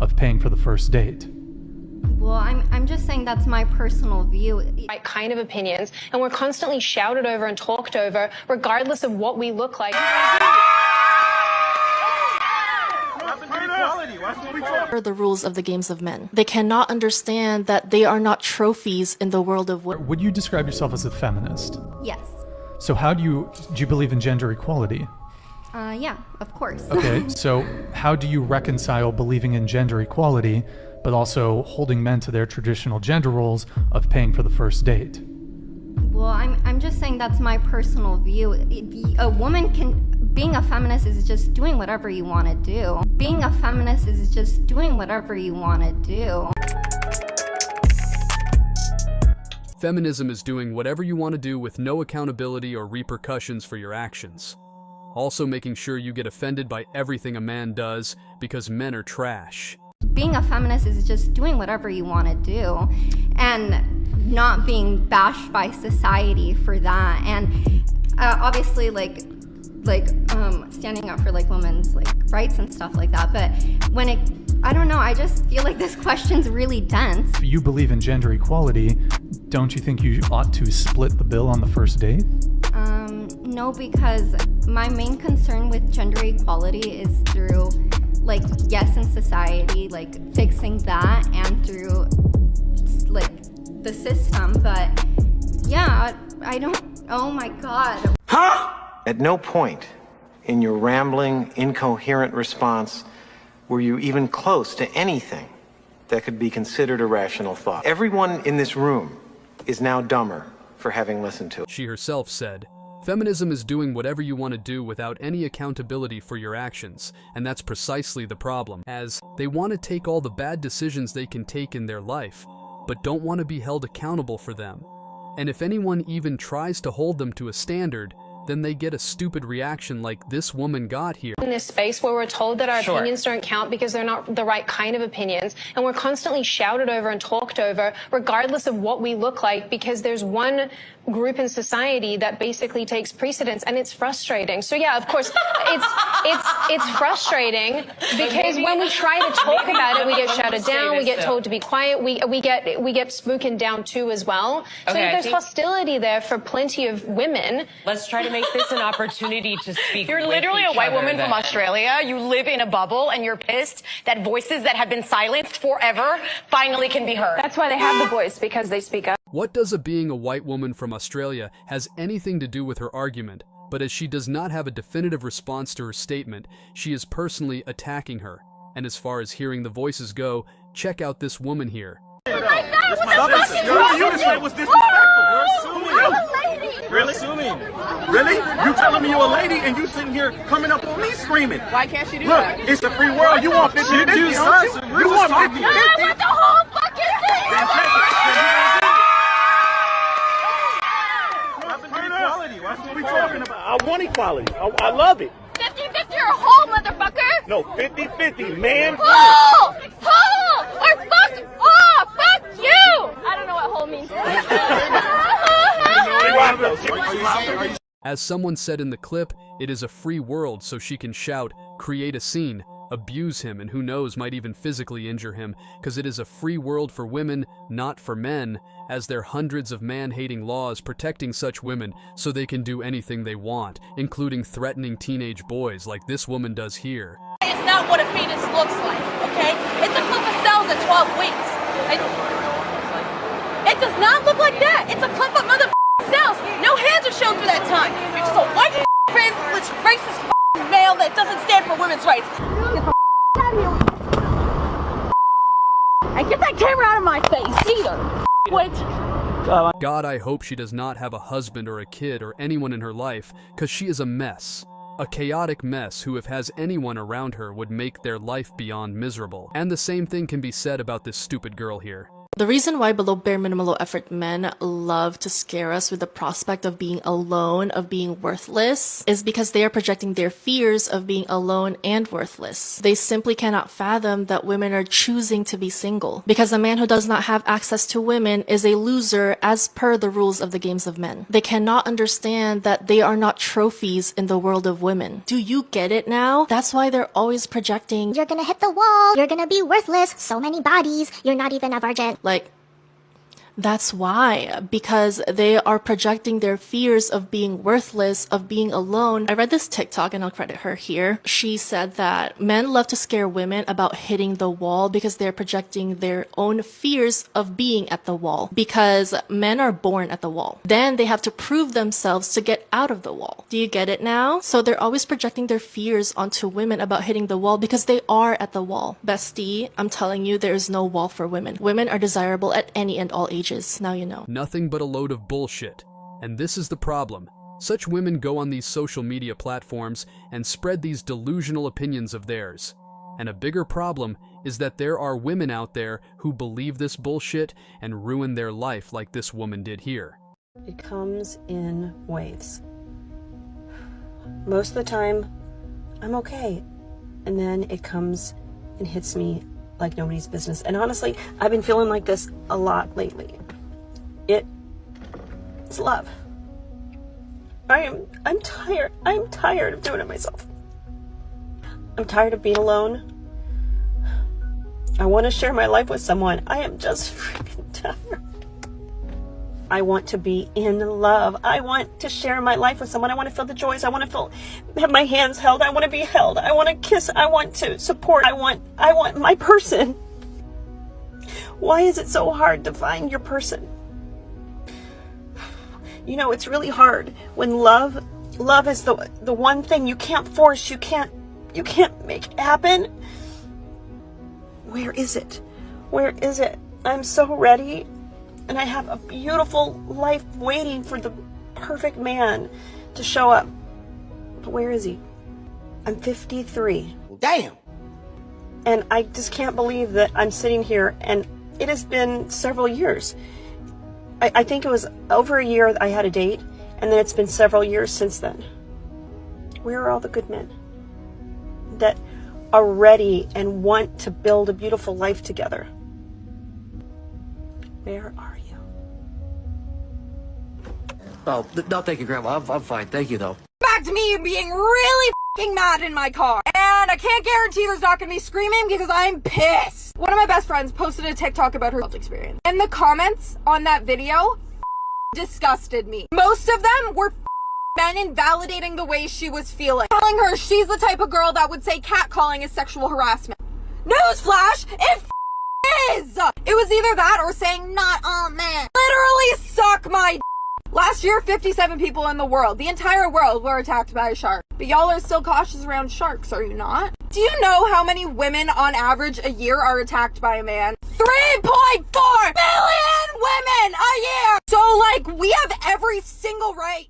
of paying for the first date. Well, I'm just saying that's my personal view. Right kind of opinions, and we're constantly shouted over and talked over, regardless of what we look like. The rules of the games of men. They cannot understand that they are not trophies in the world of women. Would you describe yourself as a feminist? Yes. So how do you believe in gender equality? Yeah, of course. Okay, so how do you reconcile believing in gender equality but also holding men to their traditional gender roles of paying for the first date? Well, I'm just saying that's my personal view. A woman being a feminist is just doing whatever you want to do. Being a feminist is just doing whatever you want to do. Feminism is doing whatever you want to do with no accountability or repercussions for your actions. Also making sure you get offended by everything a man does because men are trash. Being a feminist is just doing whatever you want to do and not being bashed by society for that. And obviously standing up for women's rights and stuff like that. But I don't know, I just feel like this question's really dense. If you believe in gender equality, don't you think you ought to split the bill on the first date? No, because my main concern with gender equality is through yes, in society, fixing that, and through the system. But yeah, I don't, oh my god. At no point in your rambling, incoherent response were you even close to anything that could be considered a rational thought. Everyone in this room is now dumber for having listened to it. She herself said, "Feminism is doing whatever you want to do without any accountability for your actions, and that's precisely the problem, as they want to take all the bad decisions they can take in their life, but don't want to be held accountable for them. And if anyone even tries to hold them to a standard, then they get a stupid reaction like this woman got here." In this space where we're told that our opinions don't count because they're not the right kind of opinions, and we're constantly shouted over and talked over, regardless of what we look like, because there's one group in society that basically takes precedence, and it's frustrating. So yeah, of course, it's frustrating because when we try to talk about it, we get shouted down, we get told to be quiet, we get spoken down too as well. So there's hostility there for plenty of women. Let's try to make this an opportunity to speak. You're literally a white woman from Australia. You live in a bubble and you're pissed that voices that have been silenced forever finally can be heard. That's why they have the voice, because they speak up. What does it being a white woman from Australia has anything to do with her argument? But as she does not have a definitive response to her statement, she is personally attacking her. And as far as hearing the voices go, check out this woman here. You're assuming. Really? Assuming. Really? You telling me you're a lady and you sitting here coming up on me screaming? Why can't you do Look, that? it's a free world. You want 50 50, you want 50 50. I want the whole fucking thing! That's what we talking about. I want equality. I love it. 50-50 or whole, motherfucker! No, 50-50, man. Whole! Whole! Or fuck off! Fuck you! I don't know what whole means. As someone said in the clip, it is a free world, so she can shout, create a scene, abuse him, and who knows, might even physically injure him, because it is a free world for women, not for men, as there are hundreds of man-hating laws protecting such women so they can do anything they want, including threatening teenage boys like this woman does here. It's not what a penis looks like, okay? It's a clip of cells at 12 weeks. It does not look like that. It's a clip of motherfucking cells. No hands are shown through that time. You're just a white privileged racist male that doesn't stand for women's rights. And get that camera out of my face, either. Wait. God, I hope she does not have a husband or a kid or anyone in her life, because she is a mess. A chaotic mess who, if has anyone around her, would make their life beyond miserable. And the same thing can be said about this stupid girl here. The reason why below bare minimum low effort men love to scare us with the prospect of being alone, of being worthless, is because they are projecting their fears of being alone and worthless. They simply cannot fathom that women are choosing to be single, because a man who does not have access to women is a loser as per the rules of the games of men. They cannot understand that they are not trophies in the world of women. Do you get it now? That's why they're always projecting, you're gonna hit the wall, you're gonna be worthless, so many bodies, you're not even a virgin. Like, that's why, because they are projecting their fears of being worthless, of being alone. I read this TikTok, and I'll credit her here. She said that men love to scare women about hitting the wall because they're projecting their own fears of being at the wall, because men are born at the wall. Then they have to prove themselves to get out of the wall. Do you get it now? So they're always projecting their fears onto women about hitting the wall because they are at the wall. Bestie, I'm telling you, there is no wall for women. Women are desirable at any and all ages. Now you know. Nothing but a load of bullshit. And this is the problem. Such women go on these social media platforms and spread these delusional opinions of theirs. And a bigger problem is that there are women out there who believe this bullshit and ruin their life like this woman did here. It comes in waves. Most of the time, I'm okay. And then it comes and hits me like nobody's business. And honestly, I've been feeling like this a lot lately. It's love. I'm tired. I'm tired of doing it myself. I'm tired of being alone. I want to share my life with someone. I am just freaking tired. I want to be in love. I want to share my life with someone. I want to feel the joys. I want to have my hands held. I want to be held. I want to kiss. I want to support. I want my person. Why is it so hard to find your person? You know, it's really hard when love is the one thing you can't force, you can't make happen. Where is it? Where is it? I'm so ready, and I have a beautiful life waiting for the perfect man to show up. But where is he? I'm 53. Damn. And I just can't believe that I'm sitting here, and it has been several years. I think it was over a year that I had a date, and then it's been several years since then. Where are all the good men that are ready and want to build a beautiful life together? Where are you? Oh, no, thank you, Grandma. I'm fine. Thank you, though. Back to me being really f***ing mad in my car. And I can't guarantee there's not gonna be screaming because I'm pissed. One of my best friends posted a TikTok about her experience. And the comments on that video disgusted me. Most of them were men invalidating the way she was feeling. Telling her she's the type of girl that would say catcalling is sexual harassment. Newsflash, it is! It was either that or saying not all men. Literally suck my d. Last year, 57 people in the world, the entire world, were attacked by a shark. But y'all are still cautious around sharks, are you not? Do you know how many women on average a year are attacked by a man? 3.4 billion women a year! So, like, we have every single right